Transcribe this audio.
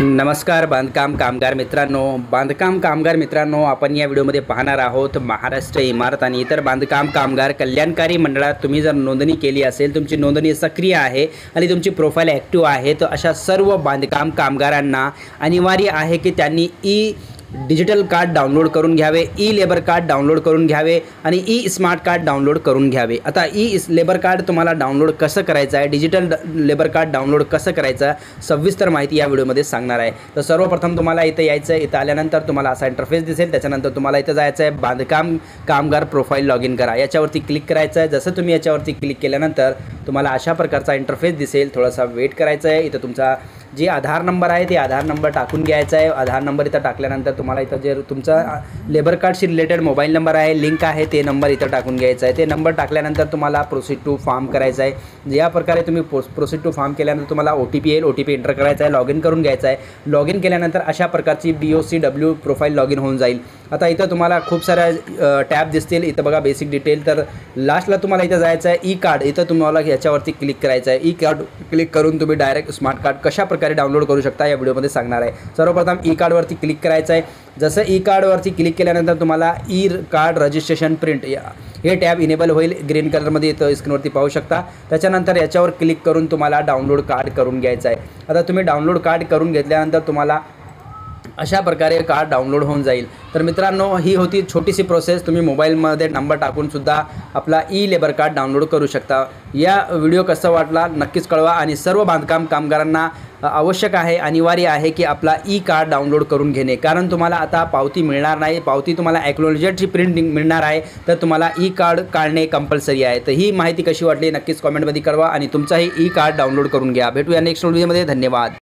नमस्कार बांधकाम कामगार मित्रांनो, आपण या व्हिडिओमध्ये पाहणार आहोत महाराष्ट्र इमारत आणि इतर बांधकाम कामगार कल्याणकारी मंडळात तुम्ही जर नोंदणी केली असेल, तुमची नोंदणी सक्रिय आहे आणि तुमची प्रोफाईल ॲक्टिव्ह आहे, तर अशा सर्व बांधकाम कामगारांना अनिवार्य आहे की त्यांनी डिजिटल कार्ड डाउनलोड करून घ्यावे, लेबर कार्ड डाउनलोड करून घ्यावे आणि स्मार्ट कार्ड डाउनलोड करून घ्यावे। आता लेबर कार्ड तुम्हाला डाउनलोड कसं करायचं आहे, डिजिटल लेबर कार्ड डाउनलोड कसं करायचं, सविस्तर माहिती या व्हिडिओमध्ये सांगणार आहे। तर सर्वप्रथम तुम्हाला इथं यायचं आहे। इथं आल्यानंतर तुम्हाला असा इंटरफेस दिसेल। त्याच्यानंतर तुम्हाला इथं जायचं आहे, बांधकाम कामगार प्रोफाईल लॉग इन करा, याच्यावरती क्लिक करायचं आहे। जसं तुम्ही याच्यावरती क्लिक केल्यानंतर तुम्हाला अशा प्रकारचा इंटरफेस दिसेल। थोडासा वेट करायचं आहे। इथं तुमचा जे आधार नंबर आहे ते आधार नंबर टाकून घ्यायचा आहे। आधार नंबर इथं टाकल्यानंतर तुम्हाला इथं जे तुमचा लेबर कार्डशी रिलेटेड मोबाईल नंबर आहे, लिंक आहे, ते नंबर इथं टाकून घ्यायचा आहे। ते नंबर टाकल्यानंतर तुम्हाला प्रोसीड टू फॉर्म करायचा आहे। या प्रकारे तुम्ही प्रोसीड टू फॉर्म केल्यानंतर तुम्हाला OTP येईल, OTP एंटर करायचा आहे, लॉग इन करून घ्यायचा आहे। लॉग इन केल्यानंतर अशा प्रकारची BOCW प्रोफाईल लॉग इन होऊन जाईल। आता इथं तुम्हाला खूप साऱ्या टॅब दिसतील। इथं बघा बेसिक डिटेल, तर लास्टला तुम्हाला इथं जायचं आहे कार्ड। इथं तुम्हाला याच्यावरती क्लिक करायचं आहे। कार्ड क्लिक करून तुम्ही डायरेक्ट स्मार्ट कार्ड कशा प्रकारे डाउनलोड करू शकता या व्हिडिओमध्ये सांगणार आहे। सर्वप्रथम कार्डवरती क्लिक करायचं आहे। जसं कार्डवरती क्लिक केल्यानंतर तुम्हाला कार्ड रजिस्ट्रेशन प्रिंट हे टॅब इनेबल होईल, ग्रीन कलरमध्ये इथं स्क्रीनवरती पाहू शकता। त्याच्यानंतर याच्यावर क्लिक करून तुम्हाला डाउनलोड कार्ड करून घ्यायचं आहे। आता तुम्ही डाउनलोड कार्ड करून घेतल्यानंतर तुम्हाला अशा प्रकारे कार्ड डाउनलोड होऊन जाईल। तर मित्रांनो, ही होती छोटीशी प्रोसेस। तुम्ही मोबाईलमध्ये नंबर टाकून सुद्धा आपला लेबर कार्ड डाउनलोड करू शकता। या व्हिडिओ कसा वाटला नक्कीच कळवा आणि सर्व बांधकाम कामगारांना आवश्यक आहे, अनिवार्य आहे की आपला कार्ड डाउनलोड करून घेणे, कारण तुम्हाला आता पावती मिळणार नाही। पावती तुम्हाला ॲक्नॉलेजमेंटची प्रिंट मिळणार आहे, तर तुम्हाला कार्ड काढणे कंपल्सरी आहे। तर ही माहिती कशी वाटली नक्कीच कॉमेंटमध्ये कळवा आणि तुमचाही कार्ड डाउनलोड करून घ्या। भेटूया नेक्स्ट व्हिडिओमध्ये। धन्यवाद।